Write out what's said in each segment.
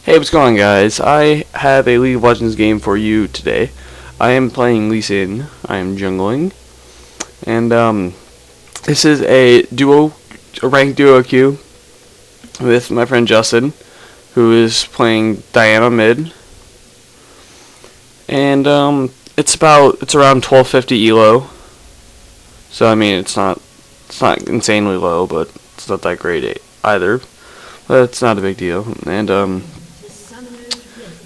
Hey, what's going on, guys? I have a League of Legends game for you today. I am playing Lee Sin. I am jungling. And, this is a ranked duo queue with my friend Justin, who is playing Diana mid. And, it's around 1250 elo. So, I mean, it's not insanely low, but it's not that great either. But it's not a big deal. And,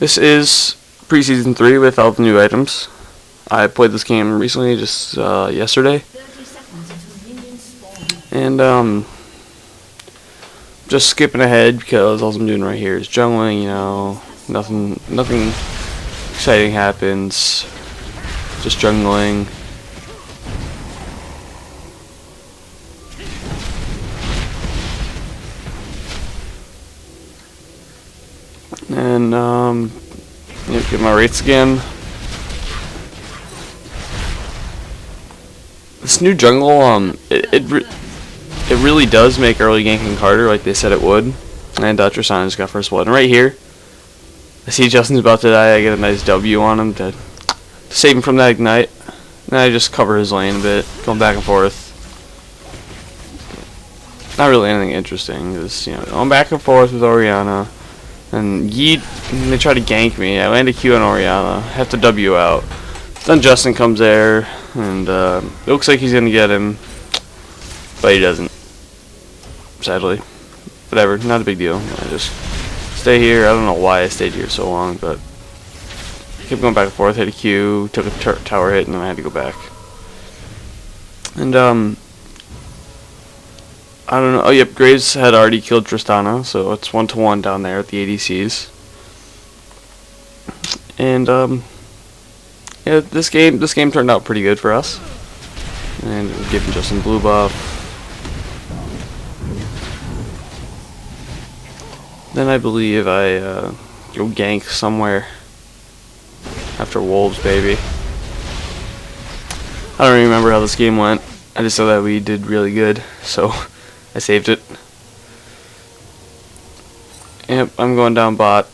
this is preseason 3 with all the new items. I played this game recently, just yesterday. And just skipping ahead because all I'm doing right here is jungling. You know, nothing exciting happens. Just jungling. And get my rates again. This new jungle, it really does make early ganking harder, like they said it would. And Tristana just got first blood. And right here, I see Justin's about to die. I get a nice W on him to save him from that ignite. And I just cover his lane a bit, going back and forth. Not really anything interesting. Just going back and forth with Orianna. And they try to gank me. I land a Q on Orianna. Have to W out. Then Justin comes there, and it looks like he's gonna get him, but he doesn't. Sadly, whatever. Not a big deal. I just stay here. I don't know why I stayed here so long, but I kept going back and forth. Hit a Q, took a tower hit, and then I had to go back. And I don't know. Oh, yep. Graves had already killed Tristana, so it's 1-1 down there at the ADCs. And yeah, this game turned out pretty good for us. And giving Justin blue buff. Then I believe I go gank somewhere after Wolves, baby. I don't remember how this game went. I just know that we did really good, so I saved it. Yep, I'm going down bot,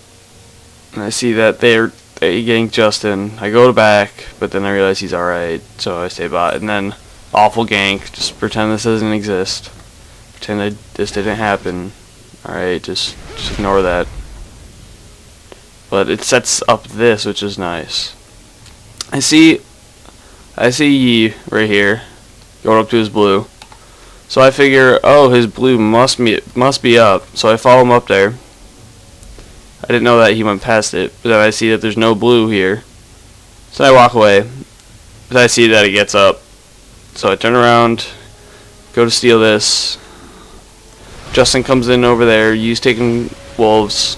and I see that they gank Justin. I go to back, but then I realize he's alright, so I stay bot. And then awful gank. Just pretend this doesn't exist. Pretend this didn't happen. Alright, just ignore that. But it sets up this, which is nice. I see Yi right here, going up to his blue. So I figure, oh, his blue must be up. So I follow him up there. I didn't know that he went past it, but then I see that there's no blue here. So I walk away. But I see that it gets up. So I turn around, go to steal this. Justin comes in over there. He's taking wolves.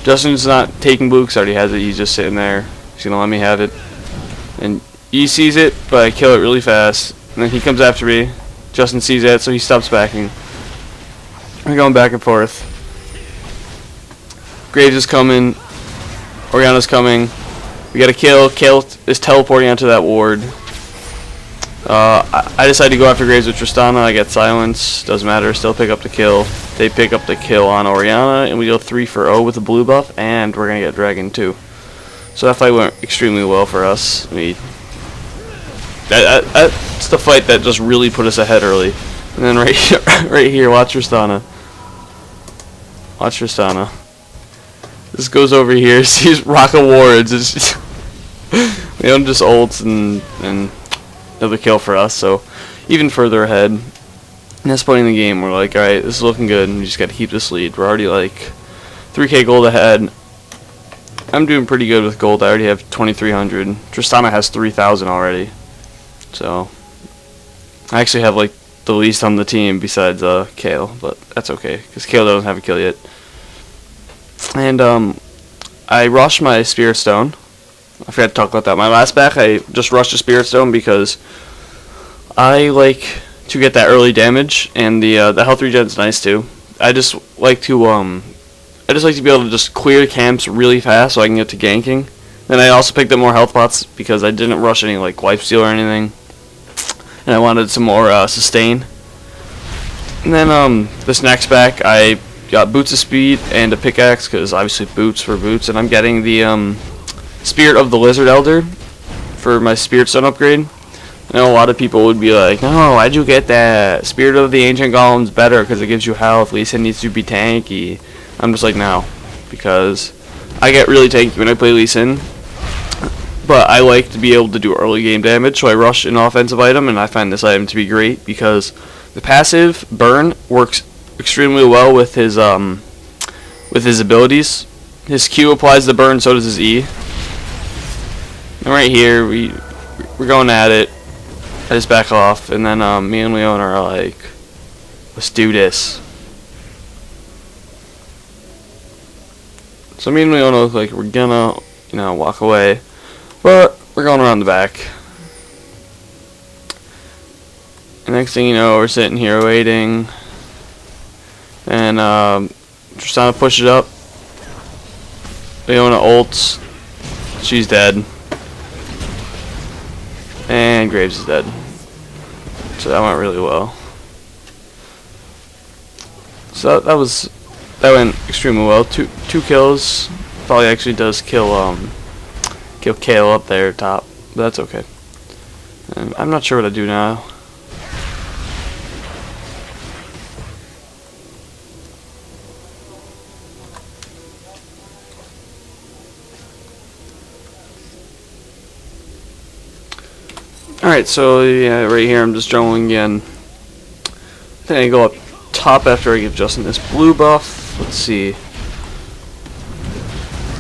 Justin's not taking blue because already has it. He's just sitting there. He's gonna let me have it. And he sees it, but I kill it really fast. And then he comes after me. Justin sees that, so he stops backing. We're going back and forth. Graves is coming. Orianna's coming. We got a kill. Kale is teleporting onto that ward. I decided to go after Graves with Tristana. I get silence. Doesn't matter. Still pick up the kill. They pick up the kill on Orianna, and we go 3-0 with the blue buff, and we're going to get Dragon too. So that fight went extremely well for us. That's the fight that just really put us ahead early. And then right here, watch Tristana. Watch Tristana. This goes over here. Sees Rocket Wards. It's just we don't just ults and another kill for us. So even further ahead. And this point in the game, we're like, all right, this is looking good. And we just got to keep this lead. We're already like 3K gold ahead. I'm doing pretty good with gold. I already have 2,300. Tristana has 3,000 already. So I actually have like the least on the team besides Kale, but that's okay because Kale doesn't have a kill yet. And I rushed my Spirit Stone. I forgot to talk about that. My last back, I just rushed a Spirit Stone because I like to get that early damage, and the health regen's nice too. I just like to be able to just clear camps really fast so I can get to ganking. Then I also picked up more health pots because I didn't rush any like lifesteal or anything. And I wanted some more sustain. And then this next back, I got boots of speed and a pickaxe, because obviously boots for boots, and I'm getting the Spirit of the Lizard Elder for my Spirit Stone upgrade. I know a lot of people would be like, no, why'd you get that? Spirit of the Ancient Golem's better because it gives you health. Lee Sin needs to be tanky. I'm just like, no, because I get really tanky when I play Lee Sin, but I like to be able to do early game damage, so I rush an offensive item, and I find this item to be great because the passive burn works extremely well with his abilities. His Q applies the burn, so does his E. And right here, we're going at it. I just back off, and then me and Leon are like, let's do this. So me and Leon look like we're gonna, walk away, but we're going around the back. And next thing you know, we're sitting here waiting, and Tristana pushes up. Leona ults. She's dead. And Graves is dead. So that went really well. So that went extremely well. Two kills. Probably actually does kill Kale up there top, but that's okay. And I'm not sure what to do now. Alright, so yeah, right here I'm just jungling again. I think I go up top after I give Justin this blue buff. Let's see.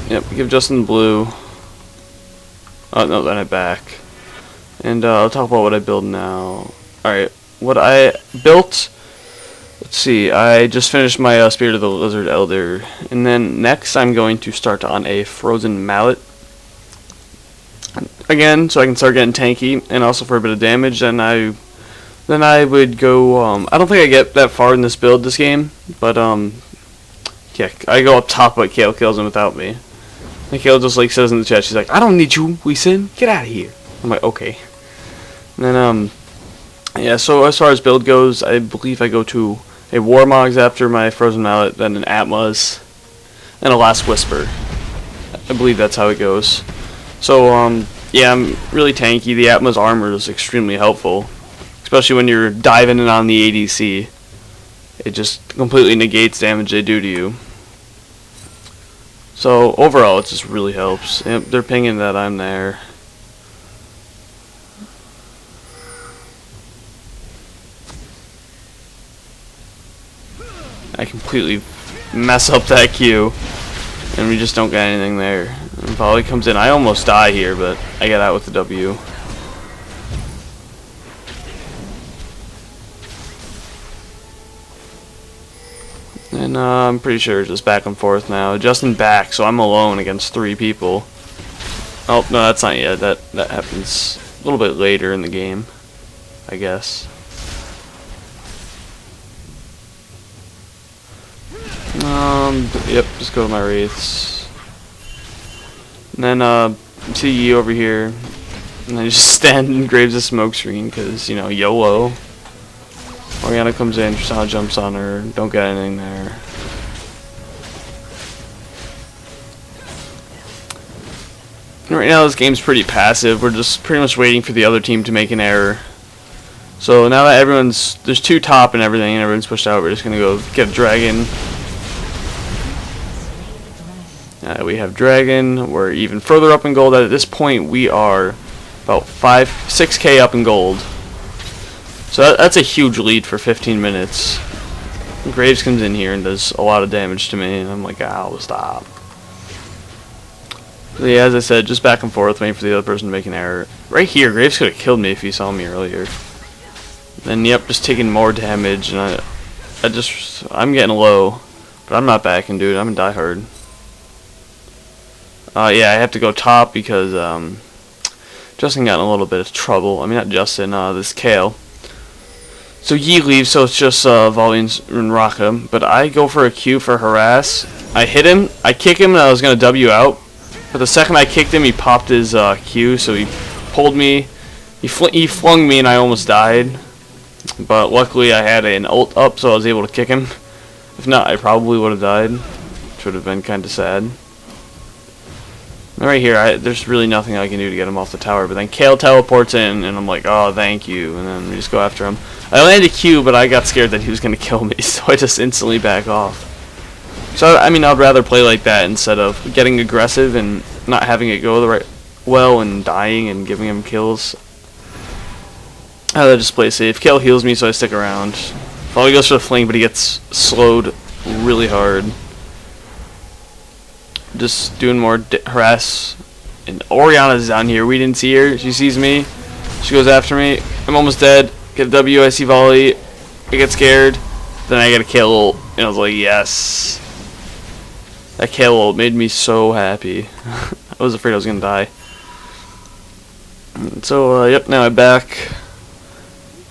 Yep, give Justin the blue. Oh no, then I back. And I'll talk about what I build now. Alright, what I built. Let's see, I just finished my Spirit of the Lizard Elder. And then next I'm going to start on a Frozen Mallet. Again, so I can start getting tanky, and also for a bit of damage. Then I would go. I don't think I get that far in this build this game, but yeah, I go up top, but Kale kills him without me. And Kale just like says in the chat, she's like, "I don't need you, Lee Sin. Get out of here." I'm like, okay. And then yeah. So as far as build goes, I believe I go to a Warmogs after my Frozen Mallet, then an Atma's, and a Last Whisper. I believe that's how it goes. So yeah, I'm really tanky. The Atma's armor is extremely helpful, especially when you're diving in on the ADC. It just completely negates damage they do to you. So overall, it just really helps. Yep, they're pinging that I'm there. I completely mess up that Q, and we just don't get anything there. And Volley comes in. I almost die here, but I get out with the W. And I'm pretty sure it's just back and forth now. Justin back, so I'm alone against 3 people. Oh, no, that's not yet. That happens a little bit later in the game, I guess. Yep, just go to my Wraiths. And then, see you over here. And I just stand in Graves' smoke screen, because, you know, YOLO. Oriana comes in, Tristana jumps on her, don't get anything there. Right now this game's pretty passive, we're just pretty much waiting for the other team to make an error. So now that there's 2 top and everything, and everyone's pushed out, we're just gonna go get a dragon. We have dragon, we're even further up in gold. At this point we are about 6k up in gold. So that's a huge lead for 15 minutes. Graves comes in here and does a lot of damage to me, and I'm like, "Ow, stop." So yeah, as I said, just back and forth, waiting for the other person to make an error. Right here, Graves could have killed me if he saw me earlier. Then, yep, just taking more damage, and I'm getting low, but I'm not backing, dude. I'm in die hard. Yeah, I have to go top because Justin got in a little bit of trouble. I mean, not Justin, this Kale. So Yi leaves, so it's just Volley and Raka. But I go for a Q for harass. I hit him, I kick him, and I was gonna W out. But the second I kicked him, he popped his Q, so he pulled me. He flung me, and I almost died. But luckily, I had an ult up, so I was able to kick him. If not, I probably would have died, which would have been kind of sad. And right here, there's really nothing I can do to get him off the tower, but then Kale teleports in, and I'm like, oh, thank you, and then we just go after him. I landed Q, but I got scared that he was going to kill me, so I just instantly back off. So, I mean, I'd rather play like that instead of getting aggressive and not having it go the right well and dying and giving him kills. I'd rather just play safe. Kale heals me, so I stick around. Probably goes for the fling, but he gets slowed really hard. Just doing more harass. And Orianna's down here. We didn't see her. She sees me. She goes after me. I'm almost dead. Get a W. I see volley. I get scared. Then I get a Kale ult. And I was like, yes. That Kale ult made me so happy. I was afraid I was going to die. So, yep, now I'm back.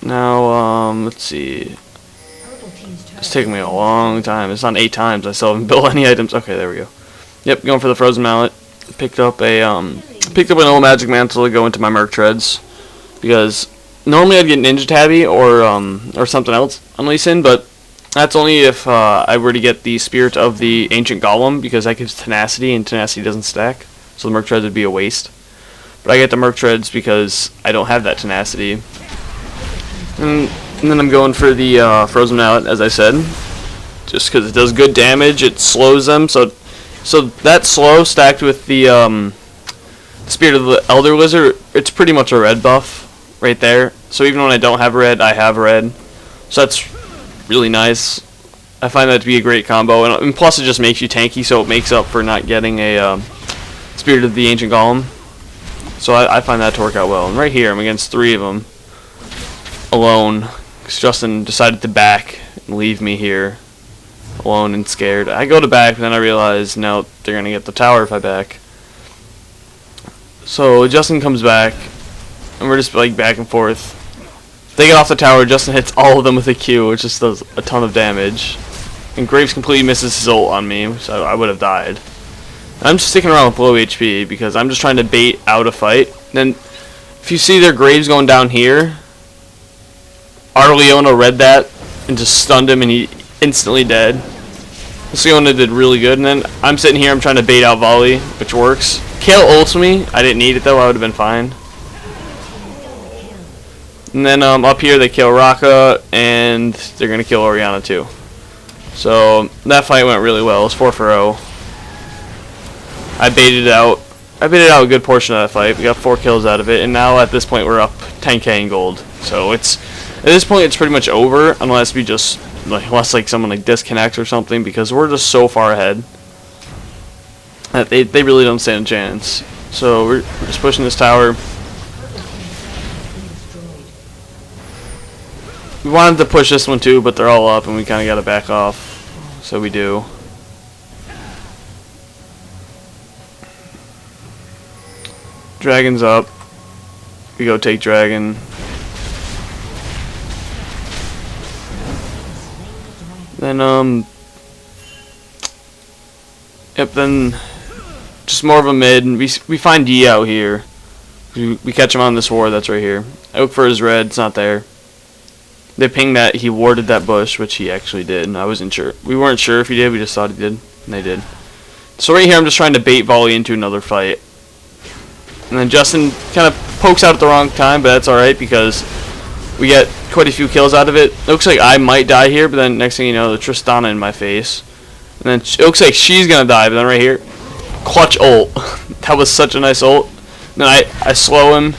Now, let's see. It's taking me a long time. It's on 8 times. I still haven't built any items. Okay, there we go. Yep, going for the frozen mallet. Picked up an old magic mantle to go into my merc treads, because normally I'd get ninja tabby or something else on Lee Sin, but that's only if I were to get the spirit of the ancient golem, because that gives tenacity, and tenacity doesn't stack, so the merc treads would be a waste. But I get the merc treads because I don't have that tenacity. And then I'm going for the frozen mallet, as I said, just because it does good damage. It slows them, so that slow stacked with the spirit of the elder lizard, it's pretty much a red buff right there. So even when I don't have red, I have red. So that's really nice. I find that to be a great combo, and plus it just makes you tanky, so it makes up for not getting a spirit of the ancient golem. So I find that to work out well. And right here, I'm against 3 of them alone, because Justin decided to back and leave me here alone and scared. I go to back, but then I realize, no, they're going to get the tower if I back. So Justin comes back, and we're just like back and forth. They get off the tower, Justin hits all of them with a Q, which just does a ton of damage. And Graves completely misses his ult on me, which I would have died. I'm just sticking around with low HP, because I'm just trying to bait out a fight. Then, if you see their Graves going down here, our Leona read that and just stunned him, and he instantly dead. This Leona did really good, and then I'm sitting here, I'm trying to bait out volley, which works. Kale ults me. I didn't need it though, I would have been fine. And then up here they kill Raka, and they're going to kill Orianna too. So that fight went really well. It was 4 for 0. I baited out a good portion of that fight. We got 4 kills out of it, and now at this point we're up 10k in gold. So at this point it's pretty much over, unless we just unless someone disconnects or something, because we're just so far ahead that they really don't stand a chance. So we're just pushing this tower. We wanted to push this one too, but they're all up and we kind of got to back off. So we do. Dragon's up. We go take dragon. Then yep, then just more of a mid. We find Yi out here. We catch him on this ward that's right here. I look for his red, it's not there. They pinged that he warded that bush, which he actually did, and I wasn't sure. We weren't sure if he did, we just thought he did, and they did. So right here I'm just trying to bait volley into another fight. And then Justin kind of pokes out at the wrong time, but that's alright because we get quite a few kills out of it. It looks like I might die here, but then next thing you know, the Tristana in my face. And then it looks like she's going to die, but then right here, clutch ult. That was such a nice ult. And then I slow him.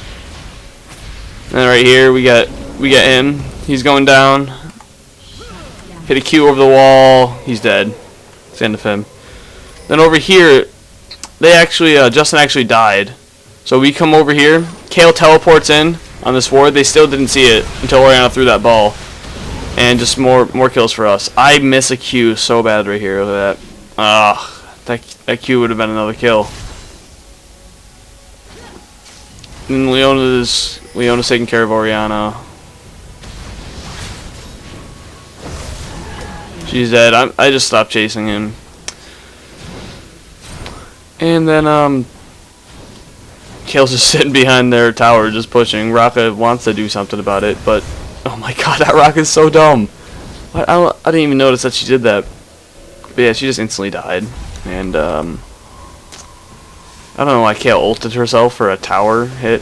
And then right here, we get him. He's going down. Hit a Q over the wall. He's dead. It's the end of him. Then over here, Justin actually died. So we come over here. Kale teleports in on this ward. They still didn't see it until Orianna threw that ball. And just more kills for us. I miss a Q so bad right here. Look at that. That Q would have been another kill. And Leona's taking care of Orianna. She's dead. I just stopped chasing him. And then Kale's just sitting behind their tower, just pushing. Raka wants to do something about it, but oh my god, that Raka's so dumb. I didn't even notice that she did that. But yeah, she just instantly died. And I don't know why Kayle ulted herself for a tower hit,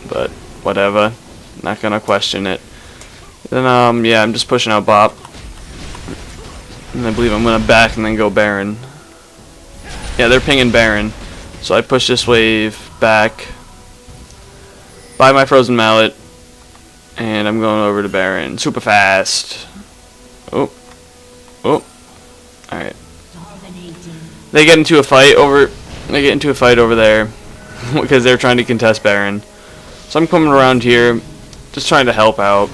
but whatever. Not gonna question it. Then yeah, I'm just pushing out Bop. And I believe I'm gonna back and then go Baron. Yeah, they're pinging Baron. So I push this wave back. Buy my Frozen Mallet. And I'm going over to Baron. Super fast. Oh. Oh. Alright. They get into a fight over there. Because they're trying to contest Baron. So I'm coming around here. Just trying to help out.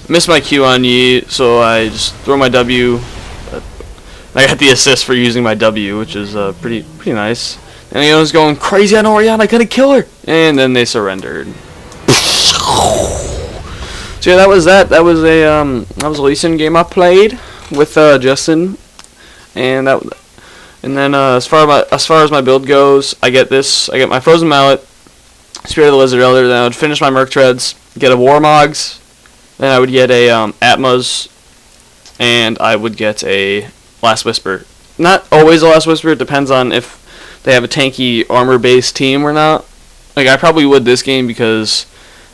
Missed my Q on Yi, so I just throw my W. I got the assist for using my W, which is pretty nice. And he was going crazy on Orianna, I gotta kill her! And then they surrendered. So yeah, that was that. That was a Lee Sin game I played with Justin, and then as far as my build goes, I get this. I get my Frozen Mallet, Spirit of the Lizard Elder. Then I would finish my Merc Treads, get a Warmogs. Then I would get a Atmos, and I would get a Last Whisper. Not always a Last Whisper. It depends on if they have a tanky armor-based team or not. Like, I probably would this game because,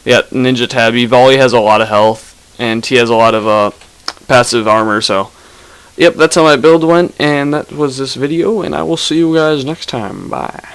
yeah, Ninja Tabby. Volley has a lot of health, and he has a lot of passive armor. So, yep, that's how my build went, and that was this video, and I will see you guys next time. Bye.